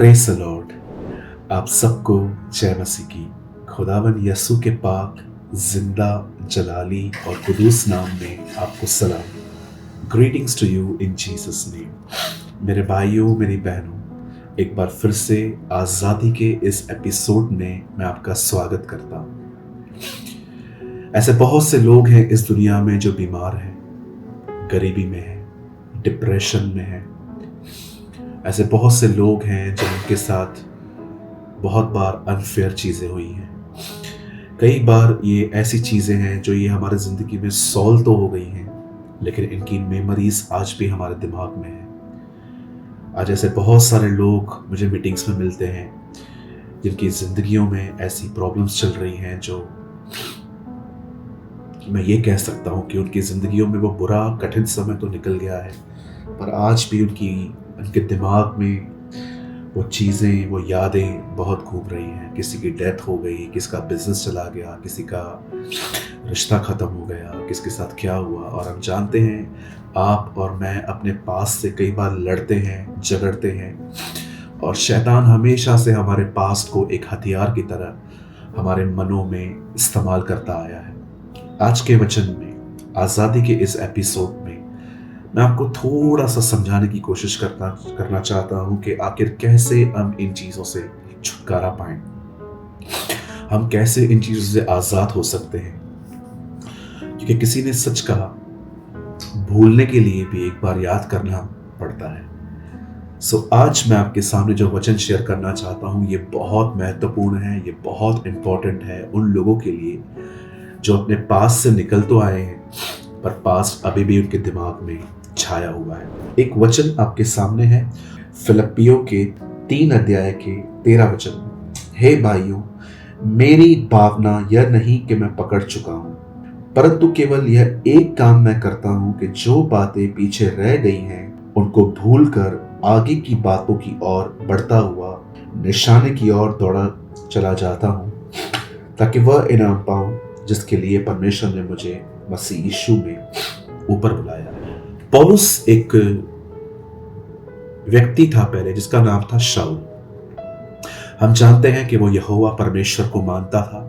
Praise the Lord. आप सबको जय मसीह की। खुदावन यसु के पाक जिंदा जलाली और कुदूस नाम में आपको सलाम। Greetings to you in Jesus name. मेरे भाइयों, मेरी बहनों, एक बार फिर से आज़ादी के इस एपिसोड में मैं आपका स्वागत करता हूँ। ऐसे बहुत से लोग हैं इस दुनिया में जो बीमार हैं, गरीबी में हैं, डिप्रेशन में हैं। ऐसे बहुत से लोग हैं जिनके साथ बहुत बार अनफेयर चीज़ें हुई हैं। कई बार ये ऐसी चीज़ें हैं जो ये हमारे ज़िंदगी में सॉल्व तो हो गई हैं, लेकिन इनकी मेमोरीज आज भी हमारे दिमाग में है। आज ऐसे बहुत सारे लोग मुझे मीटिंग्स में मिलते हैं जिनकी ज़िंदगियों में ऐसी प्रॉब्लम्स चल रही हैं जो मैं ये कह सकता हूँ कि उनकी ज़िंदगियों में वो बुरा कठिन समय तो निकल गया है, पर आज भी उनके दिमाग में वो चीज़ें, वो यादें बहुत घूम रही हैं। किसी की डेथ हो गई, किसी का बिजनेस चला गया, किसी का रिश्ता ख़त्म हो गया, किसके साथ क्या हुआ। और हम जानते हैं, आप और मैं अपने पास से कई बार लड़ते हैं, झगड़ते हैं, और शैतान हमेशा से हमारे पास्ट को एक हथियार की तरह हमारे मनों में इस्तेमाल करता आया है। आज के वचन में, आज़ादी के इस एपिसोड में, मैं आपको थोड़ा सा समझाने की कोशिश करना चाहता हूं कि आखिर कैसे हम इन चीज़ों से छुटकारा पाएं, हम कैसे इन चीज़ों से आज़ाद हो सकते हैं। क्योंकि किसी ने सच कहा, भूलने के लिए भी एक बार याद करना पड़ता है। आज मैं आपके सामने जो वचन शेयर करना चाहता हूं, ये बहुत महत्वपूर्ण है, ये बहुत इंपॉर्टेंट है उन लोगों के लिए जो अपने पास से निकल तो आए हैं, पर पास्ट अभी भी उनके दिमाग में छाया हुआ है। एक वचन आपके सामने है, फिलिप्पियों के 3 अध्याय के 13 वचन। हे भाइयों, मेरी भावना यह नहीं कि मैं पकड़ चुका हूं, परंतु केवल यह एक काम मैं करता हूं कि जो बातें पीछे रह गई हैं उनको भूलकर आगे की बातों की ओर बढ़ता हुआ निशाने की ओर दौड़ा चला जाता हूं, ताकि वह इनाम पाऊं जिसके लिए परमेश्वर ने मुझे मसीह यीशु में ऊपर बुलाया। पौलुस एक व्यक्ति था पहले जिसका नाम था शाऊल। हम जानते हैं कि वो यहोवा परमेश्वर को मानता था,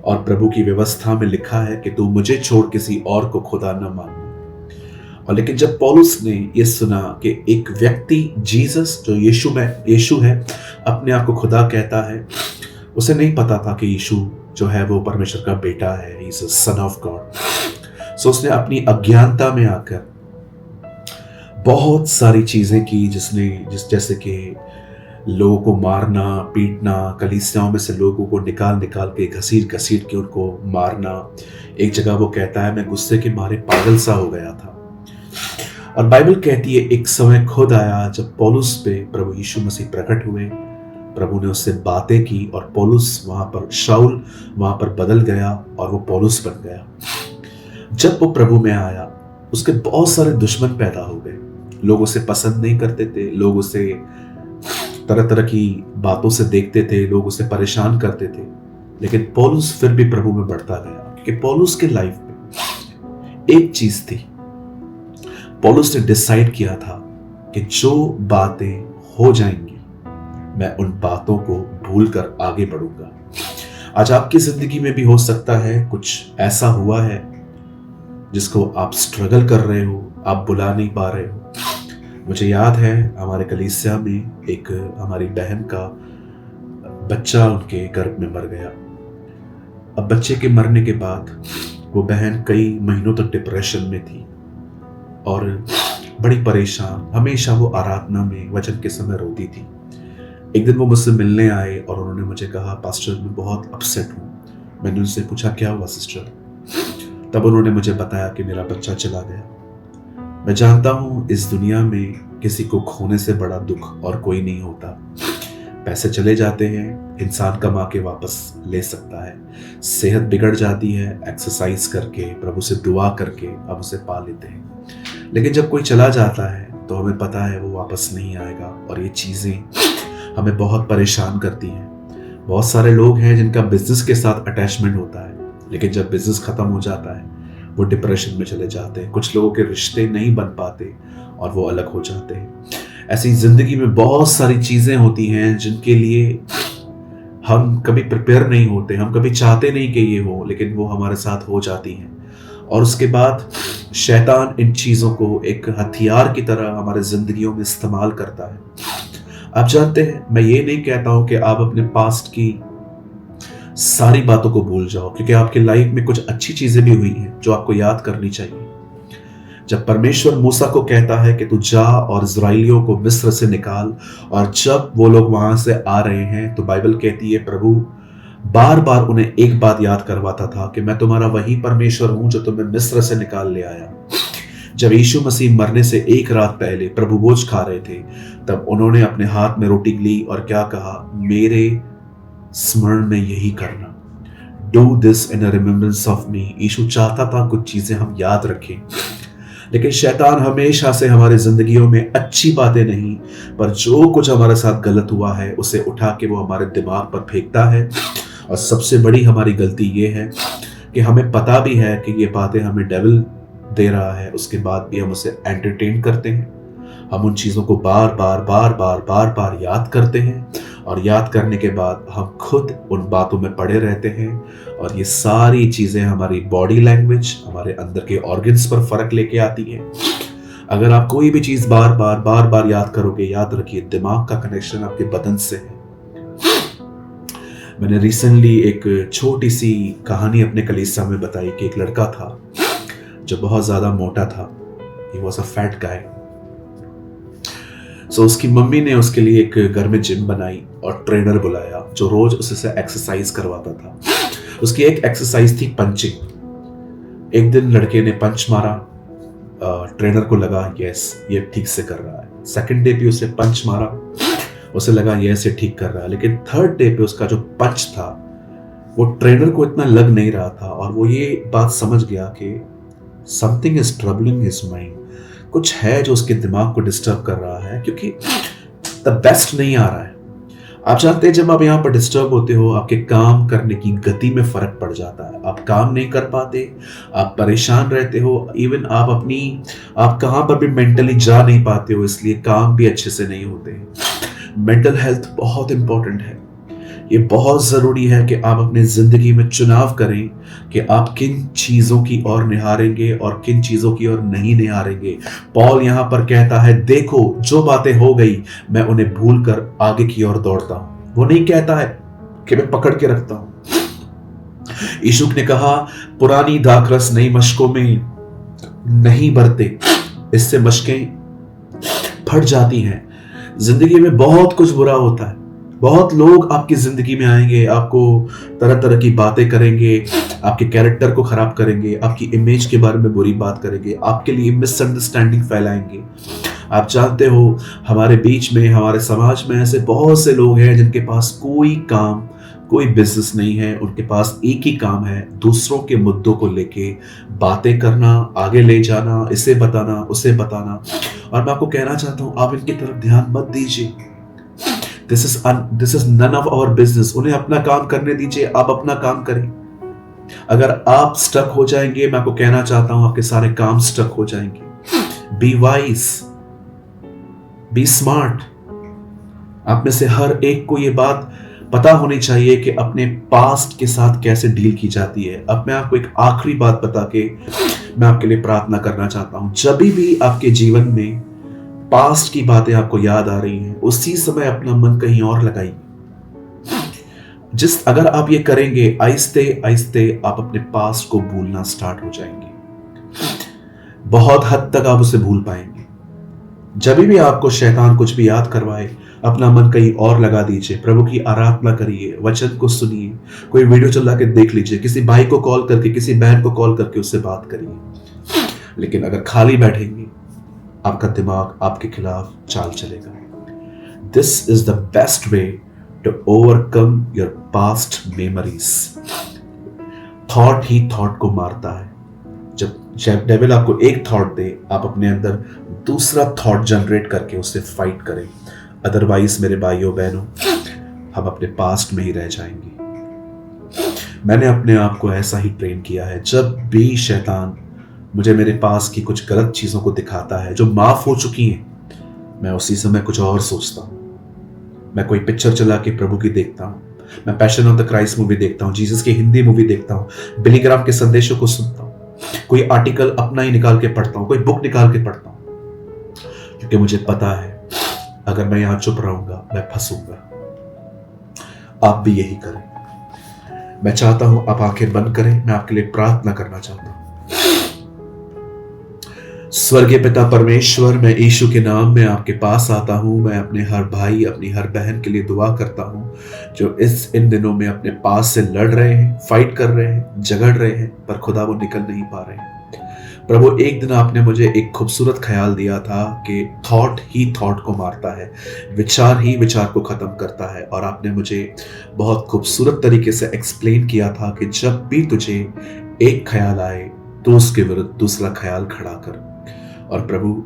और प्रभु की व्यवस्था में लिखा है कि तू मुझे छोड़ किसी और को खुदा न मान। और लेकिन जब पौलुस ने यह सुना कि एक व्यक्ति जीसस, जो यीशु है, अपने आप को खुदा कहता है, उसे नहीं पता था कि यीशु जो है वो परमेश्वर का बेटा है, he is a son of God. उसने अपनी अज्ञानता में आकर बहुत सारी चीजें की, जैसे कि लोगों को मारना, पीटना, कलीसियाओं में से लोगों को निकाल के घसीट के उनको मारना। एक जगह वो कहता है, मैं गुस्से के मारे पागल सा हो गया था। और बाइबल कहती है, एक समय खुद आया जब पौलुस पे प्रभु यीशु मसीह प्रकट हुए, प्रभु ने उससे बातें की, और पौलुस वहां पर, शाऊल वहां पर बदल गया और वो पौलुस बन गया। जब वो प्रभु में आया, उसके बहुत सारे दुश्मन पैदा हो गए। लोग उसे पसंद नहीं करते थे, लोग उसे तरह तरह की बातों से देखते थे, लोग उसे परेशान करते थे। लेकिन पौलुस फिर भी प्रभु में बढ़ता गया, क्योंकि पौलुस के लाइफ में एक चीज थी। पौलुस ने डिसाइड किया था कि जो बातें हो जाएंगी, मैं उन बातों को भूलकर आगे बढ़ूंगा। आज आपकी जिंदगी में भी हो सकता है कुछ ऐसा हुआ है जिसको आप स्ट्रगल कर रहे हो, आप बुला नहीं पा रहे हो। मुझे याद है, हमारे कलीसिया में एक हमारी बहन का बच्चा उनके गर्भ में मर गया। अब बच्चे के मरने के बाद वो बहन कई महीनों तक डिप्रेशन में थी और बड़ी परेशान। हमेशा वो आराधना में वचन के समय रोती थी। एक दिन वो मुझसे मिलने आए और उन्होंने मुझे कहा, पास्टर मैं बहुत अपसेट हूँ। मैंने उनसे पूछा, क्या हुआ सिस्टर? तब उन्होंने मुझे बताया कि मेरा बच्चा चला गया। मैं जानता हूँ इस दुनिया में किसी को खोने से बड़ा दुख और कोई नहीं होता। पैसे चले जाते हैं, इंसान कमा के वापस ले सकता है। सेहत बिगड़ जाती है, एक्सरसाइज करके, प्रभु से दुआ करके हम उसे पा लेते हैं। लेकिन जब कोई चला जाता है तो हमें पता है वो वापस नहीं आएगा, और ये चीज़ें हमें बहुत परेशान करती हैं। बहुत सारे लोग हैं जिनका बिजनेस के साथ अटैचमेंट होता है, लेकिन जब बिजनेस खत्म हो जाता है वो डिप्रेशन में चले जाते हैं। कुछ लोगों के रिश्ते नहीं बन पाते और वो अलग हो जाते हैं। ऐसी जिंदगी में बहुत सारी चीजें होती हैं जिनके लिए हम कभी प्रिपेयर नहीं होते, हम कभी चाहते नहीं कि ये हो, लेकिन वो हमारे साथ हो जाती हैं। और उसके बाद शैतान इन चीजों को एक हथियार की तरह हमारे जिंदगियों में इस्तेमाल करता है। आप जानते हैं, मैं ये नहीं कहता हूं कि आप अपने पास्ट की सारी बातों को भूल जाओ, क्योंकि आपकी लाइफ में कुछ अच्छी चीजें भी हुई हैं जो आपको याद करनी चाहिए। जब परमेश्वर मूसा को कहता है कि तू जा और इस्राएलियों को मिस्र से निकाल, और जब वो लोग वहां से आ रहे हैं तो बाइबल कहती है प्रभु बार बार उन्हें एक बात याद करवाता था कि मैं तुम्हारा वही परमेश्वर हूं जो तुम्हें मिस्र से निकाल ले आया। जब यीशु मसीह मरने से एक रात पहले प्रभु भोज खा रहे थे, तब उन्होंने अपने हाथ में रोटी ली और क्या कहा, मेरे स्मरण में यही करना, do this in remembrance of me. यीशु चाहता था कुछ चीजें हम याद रखें, लेकिन शैतान हमेशा से हमारी जिंदगियों में अच्छी बातें नहीं, पर जो कुछ हमारे साथ गलत हुआ है उसे उठा के वो हमारे दिमाग पर फेंकता है। और सबसे बड़ी हमारी गलती ये है कि हमें पता भी है कि ये बातें हमें डेविल दे रहा है, उसके बाद भी हम उसे एंटरटेन करते हैं। हम उन चीज़ों को बार बार याद करते हैं, और याद करने के बाद हम खुद उन बातों में पड़े रहते हैं। और ये सारी चीज़ें हमारी बॉडी लैंग्वेज, हमारे अंदर के ऑर्गन्स पर फर्क लेके आती हैं। अगर आप कोई भी चीज़ बार बार याद करोगे, याद रखिए दिमाग का कनेक्शन आपके बदन से है। मैंने रिसेंटली एक छोटी सी कहानी अपने कलीसिया में बताई कि एक लड़का था जो बहुत ज्यादा मोटा था। He was a fat guy. So उसकी मम्मी ने उसके लिए एक घर में जिम बनाई और ट्रेनर बुलाया जो रोज उससे एक्सरसाइज करवाता था। उसकी एक एक्सरसाइज थी पंचिंग। एक दिन लड़के ने पंच मारा, ट्रेनर को लगा यस ये ठीक से कर रहा है। सेकंड डे पे उसे पंच मारा, उसे लगा यस ये ठीक कर रहा है। लेकिन थर्ड डे पे उसका जो पंच था वो ट्रेनर को इतना लग नहीं रहा था, और वो ये बात समझ गया कि something is troubling his mind, कुछ है जो उसके दिमाग को डिस्टर्ब कर रहा है, क्योंकि द बेस्ट नहीं आ रहा है। आप जानते हैं जब आप यहाँ पर डिस्टर्ब होते हो, आपके काम करने की गति में फर्क पड़ जाता है। आप काम नहीं कर पाते, आप परेशान रहते हो, इवन आप कहाँ पर भी मेंटली जा नहीं पाते हो, इसलिए काम भी अच्छे से नहीं होते। मेंटल हेल्थ बहुत इंपॉर्टेंट है। ये बहुत जरूरी है कि आप अपनी जिंदगी में चुनाव करें कि आप किन चीजों की ओर निहारेंगे और किन चीजों की ओर नहीं निहारेंगे। पॉल यहां पर कहता है, देखो जो बातें हो गई मैं उन्हें भूल कर आगे की ओर दौड़ता हूं। वो नहीं कहता है कि मैं पकड़ के रखता हूं। यीशु ने कहा, पुरानी दाखरस नई मशकों में नहीं भरते, इससे मशकें फट जाती हैं। जिंदगी में बहुत कुछ बुरा होता है, बहुत लोग आपकी जिंदगी में आएंगे, आपको तरह तरह की बातें करेंगे, आपके कैरेक्टर को खराब करेंगे, आपकी इमेज के बारे में बुरी बात करेंगे, आपके लिए मिसअंडरस्टैंडिंग फैलाएंगे। आप जानते हो हमारे बीच में, हमारे समाज में ऐसे बहुत से लोग हैं जिनके पास कोई काम, कोई बिजनेस नहीं है, उनके पास एक ही काम है, दूसरों के मुद्दों को लेके बातें करना, आगे ले जाना, इसे बताना, उसे बताना। और मैं आपको कहना चाहता हूं, आप इनकी तरफ ध्यान मत दीजिए। This is none of our business. उन्हें अपना काम करने दीजिए, आप अपना काम करें। अगर आप स्टक हो जाएंगे, मैं आपको कहना चाहता हूं आपके सारे काम स्टक हो जाएंगे। Be wise, be smart. आप में से हर एक को यह बात पता होनी चाहिए कि अपने पास्ट के साथ कैसे डील की जाती है। अब मैं आपको एक आखिरी बात बता के मैं आपके लिए प्रार्थना करना चाहता हूं। जब भी आपके जीवन में पास्ट की बातें आपको याद आ रही हैं, उसी समय अपना मन कहीं और लगाइए। अगर आप ये करेंगे, आहिस्ते आहिस्ते आप अपने पास्ट को भूलना स्टार्ट हो जाएंगे। बहुत हद तक आप उसे भूल पाएंगे। जब भी आपको शैतान कुछ भी याद करवाए, अपना मन कहीं और लगा दीजिए, प्रभु की आराधना करिए, वचन को सुनिए, कोई वीडियो चला के देख लीजिए, किसी भाई को कॉल करके, किसी बहन को कॉल करके उससे बात करिए। लेकिन अगर खाली बैठेंगे, आपका दिमाग आपके खिलाफ चाल चलेगा। This is the best way to overcome your past memories. Thought ही थॉट को मारता है। जब डेविल आपको एक थॉट दे, आप अपने अंदर दूसरा थॉट जनरेट करके उससे फाइट करें। अदरवाइज मेरे भाइयों बहनों, हम अपने पास्ट में ही रह जाएंगे। मैंने अपने आप को ऐसा ही ट्रेन किया है। जब भी शैतान मुझे मेरे पास की कुछ गलत चीजों को दिखाता है जो माफ हो चुकी हैं, मैं उसी समय कुछ और सोचता हूँ। मैं कोई पिक्चर चला के प्रभु की देखता हूँ, मैं passion of the Christ movie देखता हूँ, जीसस की हिंदी मूवी देखता हूँ, बिली ग्राहम के संदेशों को सुनता हूँ, कोई आर्टिकल अपना ही निकाल के पढ़ता हूँ, कोई बुक निकाल के पढ़ता हूँ, क्योंकि मुझे पता है अगर मैं यहां चुप रहूंगा मैं फंसूंगा। आप भी यही करें। मैं चाहता हूं आप आंखें बंद करें, मैं आपके लिए प्रार्थना करना चाहता हूं। स्वर्गीय पिता परमेश्वर, मैं यीशु के नाम में आपके पास आता हूं। मैं अपने हर भाई, अपनी हर बहन के लिए दुआ करता हूं जो इन दिनों में अपने पास से लड़ रहे हैं, फाइट कर रहे हैं, झगड़ रहे हैं, पर खुदा वो निकल नहीं पा रहे हैं। प्रभु, एक दिन आपने मुझे एक खूबसूरत ख्याल दिया था कि थॉट ही थॉट को मारता है, विचार ही विचार को खत्म करता है, और आपने मुझे बहुत खूबसूरत तरीके से एक्सप्लेन किया था कि जब भी तुझे एक ख्याल आए तो उसके विरुद्ध दूसरा ख्याल खड़ा कर। और प्रभु,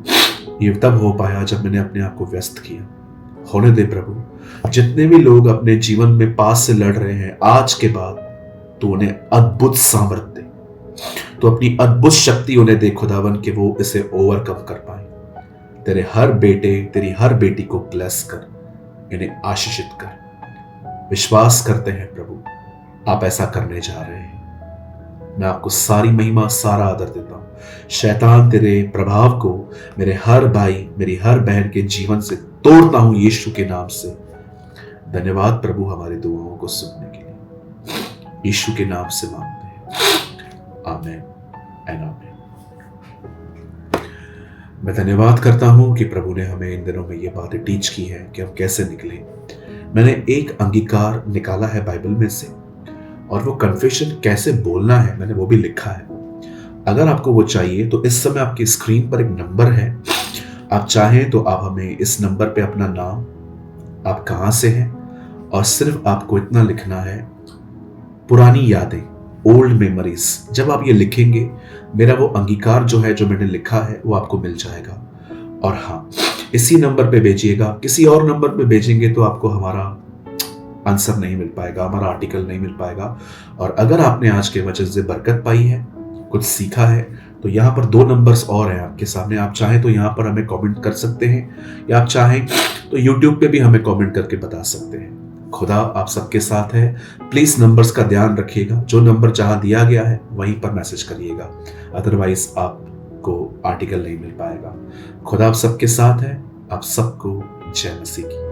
ये तब हो पाया जब मैंने अपने आप को व्यस्त किया। होने दे प्रभु, जितने भी लोग अपने जीवन में पास से लड़ रहे हैं, आज के बाद तो उन्हें अद्भुत सामर्थ्य दे, तो अपनी अद्भुत शक्ति उन्हें दे खुदावन कि वो इसे ओवरकम कर पाए। तेरे हर बेटे, तेरी हर बेटी को ब्लेस कर, इन्हें आशीषित कर। विश्वास करते हैं प्रभु आप ऐसा करने जा रहे हैं। मैं आपको सारी महिमा, सारा आदर देता हूं। शैतान तेरे प्रभाव को मेरे हर भाई, मेरी हर बहन के जीवन से तोड़ता हूं यीशु के नाम से। धन्यवाद प्रभु हमारी दुआओं को सुनने के लिए। यीशु के नाम से मांगते हैं, आमीन एंड आमीन। मैं धन्यवाद करता हूं कि प्रभु ने हमें इन दिनों में ये बातें टीच की है कि हम कैसे निकलें। मैंने एक अंगीकार निकाला है बाइबल में से, और वो कन्फेशन कैसे बोलना है मैंने वो भी लिखा है। अगर आपको वो चाहिए तो इस समय आपकी स्क्रीन पर एक नंबर है, आप चाहें तो आप हमें इस नंबर पे अपना नाम, आप कहां से हैं, और सिर्फ आपको इतना लिखना है, पुरानी यादें, ओल्ड मेमोरीज। जब आप ये लिखेंगे, मेरा वो अंगीकार जो है, जो मैंने लिखा है, वो आपको मिल जाएगा। और हाँ, इसी नंबर पे भेजिएगा। किसी और नंबर पे भेजेंगे तो आपको हमारा आंसर नहीं मिल पाएगा, हमारा आर्टिकल नहीं मिल पाएगा। और अगर आपने आज के वचन से बरकत पाई है, कुछ सीखा है, तो यहाँ पर 2 नंबर्स और हैं आपके सामने। आप चाहें तो यहाँ पर हमें कमेंट कर सकते हैं, या आप चाहें तो YouTube पे भी हमें कमेंट करके बता सकते हैं। खुदा आप सबके साथ है। प्लीज नंबर्स का ध्यान रखिएगा। जो नंबर जहां दिया गया है वहीं पर मैसेज करिएगा, अदरवाइज आपको आर्टिकल नहीं मिल पाएगा। खुदा आप सबके साथ है। आप सबको जय मसीह की।